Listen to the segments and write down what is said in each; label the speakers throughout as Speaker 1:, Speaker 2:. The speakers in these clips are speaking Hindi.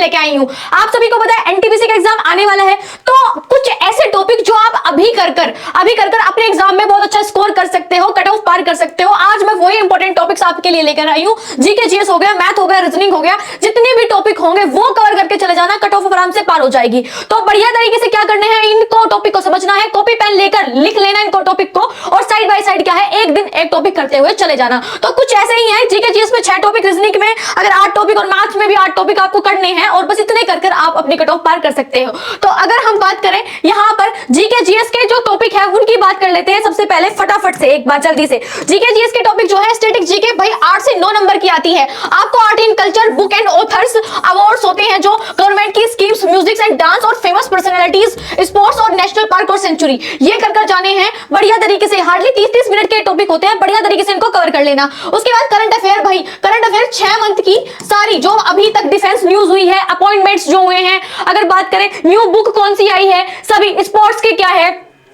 Speaker 1: लेके आई हूँ। आप सभी को पता है एनटीपीसी का एग्जाम आने वाला है, तो कुछ ऐसे टॉपिक जो आप अभी कर कर अपने एग्जाम में बहुत अच्छा स्कोर कर सकते हो, कट ऑफ पार कर सकते हो। आज मैं वही इंपॉर्टेंट टॉपिक्स आपके लिए लेकर आई हूँ। जीके जीएस हो गया, मैथ हो गया, रीजनिंग हो गया, जितने भी टॉपिक होंगे वो कवर करके चले जाना, कट ऑफ आराम से पार हो जाएगी। तो बढ़िया तरीके से क्या करने हैं, इनको टॉपिक को समझना है, कॉपी पेन लेकर लिख लेना इनको टॉपिक को, और साइड बाय साइड क्या है, एक दिन एक टॉपिक करते हुए चले जाना। तो कुछ ऐसे ही है, जीके जीएस में 6 टॉपिक, रीजनिंग में अगर 8 टॉपिक और मैथ्स में भी 8 टॉपिक आपको करने हैं, और बस इतने कर आप अपनी कट ऑफ पार कर सकते हो। तो अगर हम बात करें यहाँ पर जीके जीएस के जो टॉपिक है उनकी बात कर लेते हैं। सबसे पहले फटाफट से एक बार जल्दी से जीके जीएस के टॉपिक जो है, स्टैटिक जीके भाई 8 से 9 नंबर की आती है। आपको art in culture, book and authors awards होते हैं जो गवर्नमेंट की स्कीम्स, म्यूजिक एंड डांस और फेमस पर्सनालिटीज, स्पोर्ट्स और नेशनल पार्क और सेंचुरी, ये कर जाने हैं बढ़िया तरीके से। हार्डली 30-30 मिनट के टॉपिक होते हैं, बढ़िया तरीके से इनको कवर कर लेना। उसके बाद करंट अफेयर, भाई करंट अफेयर 6 मंथ की सारी जो अभी तक डिफेंस न्यूज हुई है, अपॉइंटमेंट्स जो हुए हैं, अगर बात करें न्यू बुक कौन सी आई है, सभी स्पोर्ट्स के क्या है,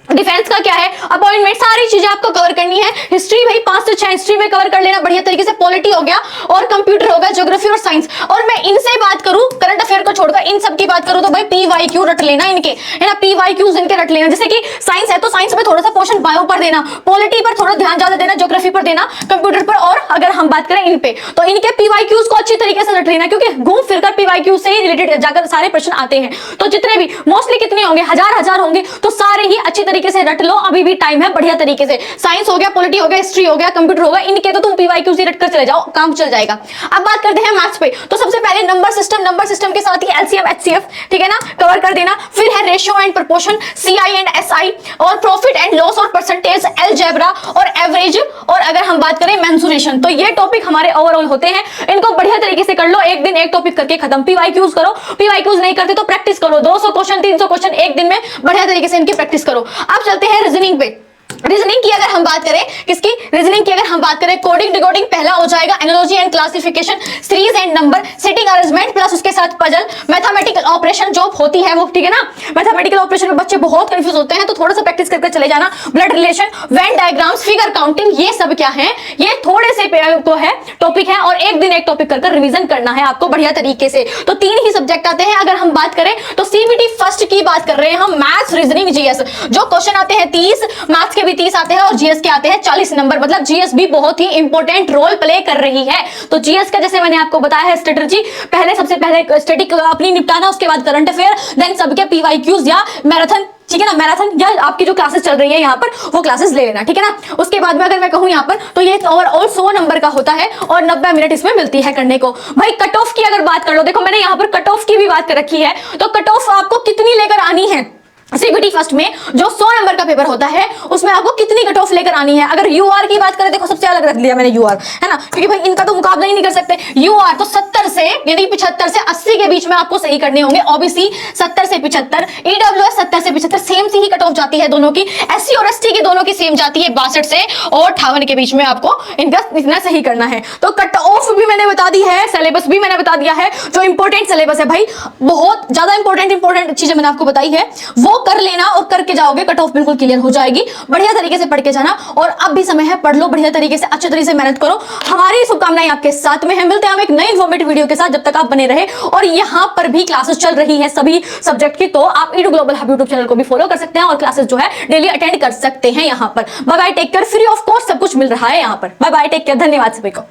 Speaker 1: डिफेंस का क्या है, अपॉइंटमेंट, सारी चीजें आपको कवर करनी है। हिस्ट्री भाई 5 से 6 हिस्ट्री में कवर कर लेना बढ़िया तरीके से। पॉलिटी हो गया और कंप्यूटर हो गया, ज्योग्राफी और साइंस। और मैं इनसे बात करूं, करंट अफेयर को छोड़कर इन सब की बात करूं तो भाई पीवाईक्यू रट लेना इनके, है ना, पीवाईक्यूज इनके रट लेना। जैसे कि साइंस है तो साइंस में थोड़ा सा पोर्शन बायो पर देना, पॉलिटी पर थोड़ा ध्यान ज्यादा देना, ज्योग्राफी पर देना, कंप्यूटर पर। और अगर हम बात करें इन पे, तो इनके पीवाईक्यूज को अच्छी तरीके से रट लेना, क्योंकि घूम फिरकर पीवाईक्यू से ही रिलेटेड जाकर सारे प्रश्न आते हैं। तो जितने भी मोस्टली कितने होंगे, हजार होंगे, तो सारे ही अच्छी तरीके से रट लो, अभी भी टाइम है बढ़िया तरीके से। साइंस हो गया, पॉलिटी हो गया, हिस्ट्री हो गया, कंप्यूटर हो गया, इनके तो तुम पीवाईक्यू से रट कर चले जाओ, काम चल जाएगा। अब बात करते हैं मैथ्स पे। तो सबसे पहले नंबर सिस्टम के साथ ही एलसीएम एचसीएफ, ठीक है ना, कवर कर देना। फिर है ratio and proportion, CI and SI, और प्रॉफिट एंड लॉस और परसेंटेज, अलजेब्रा और एवरेज, और अगर हम बात करें मेंसुरेशन। तो ये टॉपिक हमारे ओवरऑल होते हैं, इनको बढ़िया तरीके से कर लो, एक दिन एक टॉपिक करके खत्म। पीवाईक्यूज करो, पीवाईक्यूज नहीं करते तो प्रैक्टिस करो, 200 क्वेश्चन 300 क्वेश्चन एक दिन में बढ़िया तरीके से इनकी प्रैक्टिस करो। अब चलते हैं रीजनिंग पे। रीजनिंग की अगर हम बात करें, किसकी रीजनिंग की अगर हम बात करें, कोडिंग डिकोडिंग पहला हो जाएगा, analogy and classification, series and number, sitting arrangement, plus उसके साथ पजल, मैथमेटिकल ऑपरेशन जो होती है वो, ठीक है ना। मैथमेटिकल ऑपरेशन में बच्चे बहुत कंफ्यूज होते हैं, तो थोड़ा सा प्रैक्टिस करके चले जाना। Blood relation, Venn diagrams, figure counting, ये सब क्या है, ये थोड़े से को है टॉपिक है, और एक दिन एक टॉपिक कर रिवीजन करना है आपको बढ़िया तरीके से। तो 3 ही सब्जेक्ट आते हैं। अगर हम बात करें तो सीबीटी फर्स्ट की बात कर रहे हैं हम, मैथ्स, रीजनिंग, जीएस। जो क्वेश्चन आते हैं 30, मैथ्स के भी 30 आते हैं, और जीएस के आते हैं 40 नंबर। मतलब जीएस भी बहुत ही इंपॉर्टेंट रोल प्ले कर रही है। तो जीएस का जैसे मैंने आपको बताया है स्ट्रेटजी, पहले सबसे पहले स्टैटिक अपनी निपटाना, उसके बाद करंट अफेयर, देन सबके पीवाईक्यूज या मैराथन, ठीक है ना, मैराथन या आपकी जो क्लासेस चल रही है यहाँ पर वो क्लासेस ले लेना, ठीक है ना। उसके बाद में अगर मैं कहूँ यहाँ पर तो ये ओवरऑल 100 नंबर का होता है, और 90 मिनट इसमें मिलती है करने को। भाई कट ऑफ की अगर बात कर लो, देखो मैंने यहाँ पर कट ऑफ की भी बात कर रखी है। तो कट ऑफ आपको कितनी लेकर आनी है, सीबीटी फर्स्ट में जो 100 नंबर का पेपर होता है उसमें आपको कितनी कट ऑफ लेकर आनी है। अगर यूआर की बात करें, देखो सबसे अलग रख दिया मैंने यूआर, है ना, क्योंकि भाई इनका तो मुकाबला ही नहीं कर सकते। यूआर तो 70 से यानी 75 से 80 के बीच में आपको सही करने होंगे। ओबीसी 70 से 75, ईडब्ल्यूएस 70 से 75, सेम सी ही कट ऑफ जाती है दोनों की। एससी और एसटी की दोनों की सेम जाती है 62 से और 58 के बीच में आपको इनका इतना सही करना है। तो कट ऑफ भी मैंने बता दी है, सिलेबस भी मैंने बता दिया है। जो इंपॉर्टेंट सिलेबस है भाई, बहुत ज्यादा इंपॉर्टेंट चीजें मैंने आपको बताई है, वो कर लेना और करके जाओगे, कट ऑफ बिल्कुल क्लियर हो जाएगी। बढ़िया तरीके से पढ़ के जाना, और अब भी समय है, पढ़ लो बढ़िया तरीके से, अच्छे तरीके से मेहनत करो। हमारी शुभकामनाएं आपके साथ में है। मिलते हैं हम एक नई इन्फॉर्मेटिव वीडियो के साथ, जब तक आप बने रहे। और यहाँ पर भी क्लासेस चल रही है सभी सब्जेक्ट की, तो आप Edu global hub YouTube channel को भी फॉलो कर सकते हैं और क्लासेस जो है डेली अटेंड कर सकते हैं यहाँ पर। Bye bye, take care, free of cost सब कुछ मिल रहा है यहाँ पर। बाय बाय, टेक केयर, धन्यवाद सभी को।